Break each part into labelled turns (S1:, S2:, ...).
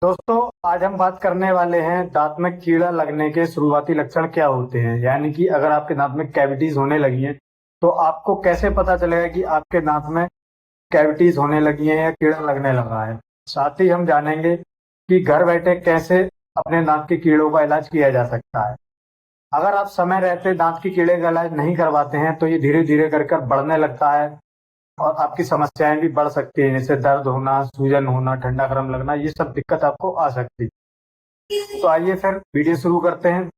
S1: दोस्तों, आज हम बात करने वाले हैं दांत में कीड़ा लगने के शुरुआती लक्षण क्या होते हैं। यानी कि अगर आपके दांत में कैविटीज होने लगी हैं तो आपको कैसे पता चलेगा कि आपके दांत में कैविटीज होने लगी हैं या कीड़ा लगने लगा है। साथ ही हम जानेंगे कि घर बैठे कैसे अपने दांत के कीड़ों का इलाज किया जा सकता है। अगर आप समय रहते दांत के कीड़े का इलाज नहीं करवाते हैं तो ये धीरे धीरे कर कर बढ़ने लगता है और आपकी समस्याएं भी बढ़ सकती हैं, जैसे दर्द होना, सूजन होना, ठंडा गर्म लगना, ये सब दिक्कत आपको आ सकती है। तो आइए फिर वीडियो शुरू करते हैं।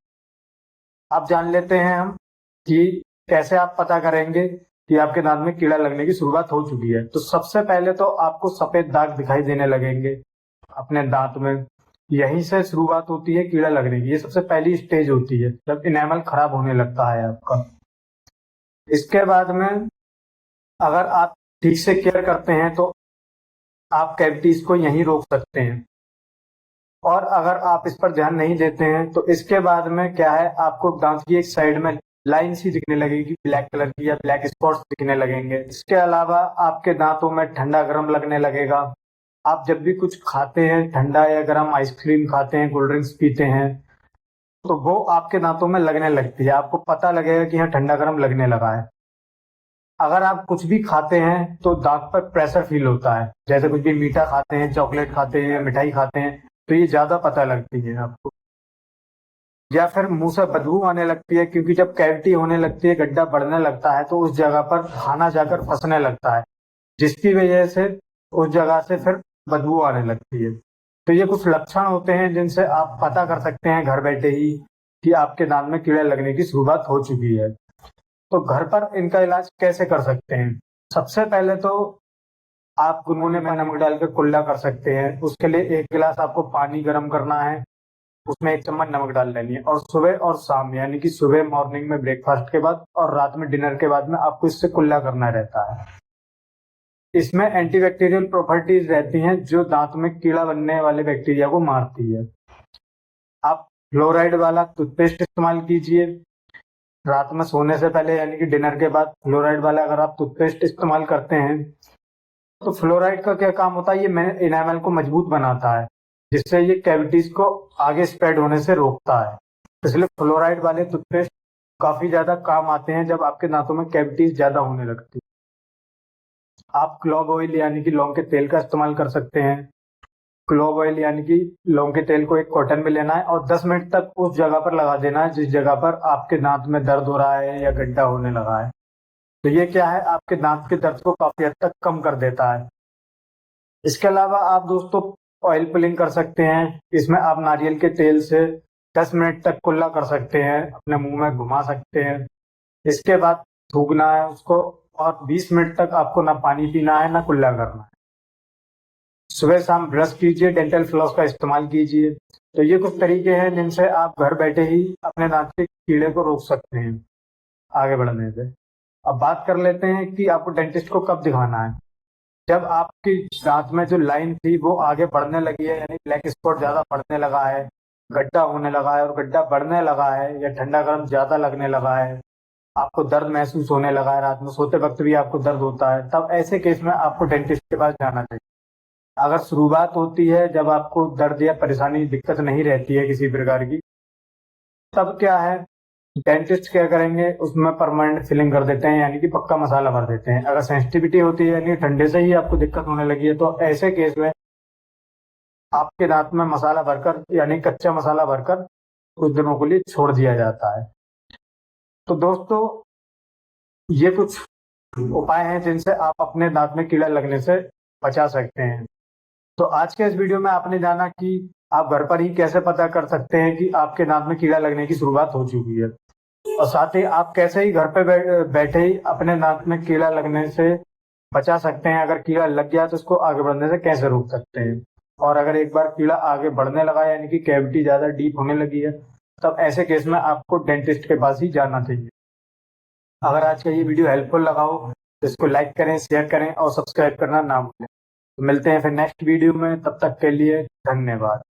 S1: अब जान लेते हैं हम कि कैसे आप पता करेंगे कि आपके दांत में कीड़ा लगने की शुरुआत हो चुकी है। तो सबसे पहले तो आपको सफेद दाग दिखाई देने लगेंगे अपने दांत में। यहीं से शुरुआत होती है कीड़ा लगने की। ये सबसे पहली स्टेज होती है जब इनेमल खराब होने लगता है आपका। इसके बाद में अगर आप ठीक से केयर करते हैं तो आप कैविटीज को यहीं रोक सकते हैं। और अगर आप इस पर ध्यान नहीं देते हैं तो इसके बाद में क्या है, आपको दांत की एक साइड में लाइन सी दिखने लगेगी, ब्लैक कलर की, या ब्लैक स्पॉट्स दिखने लगेंगे। इसके अलावा आपके दांतों में ठंडा गर्म लगने लगेगा। आप जब भी कुछ खाते हैं, ठंडा या गर्म आइसक्रीम खाते हैं, कोल्ड ड्रिंक्स पीते हैं, तो वो आपके दांतों में लगने लगती है। आपको पता लगेगा कि हाँ, ठंडा गर्म लगने लगा है। अगर आप कुछ भी खाते हैं तो दांत पर प्रेशर फील होता है, जैसे कुछ भी मीठा खाते हैं, चॉकलेट खाते हैं, मिठाई खाते हैं, तो ये ज्यादा पता लगती है आपको। या फिर मुंह से बदबू आने लगती है, क्योंकि जब कैविटी होने लगती है, गड्ढा बढ़ने लगता है, तो उस जगह पर खाना जाकर फंसने लगता है, जिसकी वजह से उस जगह से फिर बदबू आने लगती है। तो ये कुछ लक्षण होते हैं जिनसे आप पता कर सकते हैं घर बैठे ही कि आपके दांत में कीड़े लगने की शुरुआत हो चुकी है। तो घर पर इनका इलाज कैसे कर सकते हैं? सबसे पहले तो आप गुनगुने में नमक डालकर कुल्ला कर सकते हैं। उसके लिए एक गिलास आपको पानी गर्म करना है, उसमें 1 चम्मच नमक डाल लेनी है, और सुबह और शाम, यानी कि सुबह मॉर्निंग में ब्रेकफास्ट के बाद और रात में डिनर के बाद में आपको इससे कुल्ला करना रहता है। इसमें एंटीबैक्टीरियल प्रॉपर्टीज रहती हैं जो दांत में कीड़ा बनने वाले बैक्टीरिया को मारती है। आप फ्लोराइड वाला टूथपेस्ट इस्तेमाल कीजिए रात में सोने से पहले, यानी कि डिनर के बाद। फ्लोराइड वाला अगर आप टूथपेस्ट इस्तेमाल करते हैं तो फ्लोराइड का क्या काम होता है, ये इनेमल को मजबूत बनाता है, जिससे ये कैविटीज को आगे स्प्रेड होने से रोकता है। इसलिए फ्लोराइड वाले टूथपेस्ट काफी ज्यादा काम आते हैं जब आपके दांतों में कैविटीज ज्यादा होने लगती है। आप क्लॉव ऑयल यानी कि लौंग के तेल का इस्तेमाल कर सकते हैं। क्लॉव ऑयल यानी कि लौंग के तेल को एक कॉटन में लेना है और 10 मिनट तक उस जगह पर लगा देना है जिस जगह पर आपके दांत में दर्द हो रहा है या गड्ढा होने लगा है। तो ये क्या है, आपके दांत के दर्द को काफी हद तक कम कर देता है। इसके अलावा आप दोस्तों ऑयल पुलिंग कर सकते हैं। इसमें आप नारियल के तेल से 10 मिनट तक कुल्ला कर सकते हैं, अपने मुंह में घुमा सकते हैं। इसके बाद थूकना है उसको, और 20 मिनट तक आपको ना पानी पीना है ना कुल्ला करना है। सुबह शाम ब्रश कीजिए, डेंटल फ्लॉस का इस्तेमाल कीजिए। तो ये कुछ तरीके हैं जिनसे आप घर बैठे ही अपने दांत के कीड़े को रोक सकते हैं आगे बढ़ने से। अब बात कर लेते हैं कि आपको डेंटिस्ट को कब दिखाना है। जब आपकी दांत में जो लाइन थी वो आगे बढ़ने लगी है, यानी ब्लैक स्पॉट ज्यादा बढ़ने लगा है, गड्ढा होने लगा है और गड्ढा बढ़ने लगा है, या ठंडा गर्म ज्यादा लगने लगा है, आपको दर्द महसूस होने लगा है, रात में सोते वक्त भी आपको दर्द होता है, तब ऐसे केस में आपको डेंटिस्ट के पास जाना चाहिए। अगर शुरुआत होती है जब आपको दर्द या परेशानी दिक्कत नहीं रहती है किसी प्रकार की, तब क्या है, डेंटिस्ट क्या करेंगे, उसमें परमानेंट फिलिंग कर देते हैं, यानी कि पक्का मसाला भर देते हैं। अगर सेंसिटिविटी होती है, यानी ठंडे से ही आपको दिक्कत होने लगी है, तो ऐसे केस में आपके दांत में मसाला भरकर, यानी कच्चा मसाला भरकर कुछ दिनों के लिए छोड़ दिया जाता है। तो दोस्तों, ये कुछ उपाय हैं जिनसे आप अपने दांत में कीड़ा लगने से बचा सकते हैं। तो आज के इस वीडियो में आपने जाना कि आप घर पर ही कैसे पता कर सकते हैं कि आपके दांत में कीड़ा लगने की शुरुआत हो चुकी है, और साथ ही आप कैसे ही घर पे बैठे ही अपने दांत में कीड़ा लगने से बचा सकते हैं। अगर कीड़ा लग गया तो उसको आगे बढ़ने से कैसे रोक सकते हैं। और अगर एक बार कीड़ा आगे बढ़ने लगा, यानी कि कैविटी ज्यादा डीप होने लगी है, तब ऐसे केस में आपको डेंटिस्ट के पास ही जाना चाहिए। अगर आज का ये वीडियो हेल्पफुल लगा हो तो इसको लाइक करें, शेयर करें और सब्सक्राइब करना ना भूलें। तो मिलते हैं फिर नेक्स्ट वीडियो में, तब तक के लिए धन्यवाद।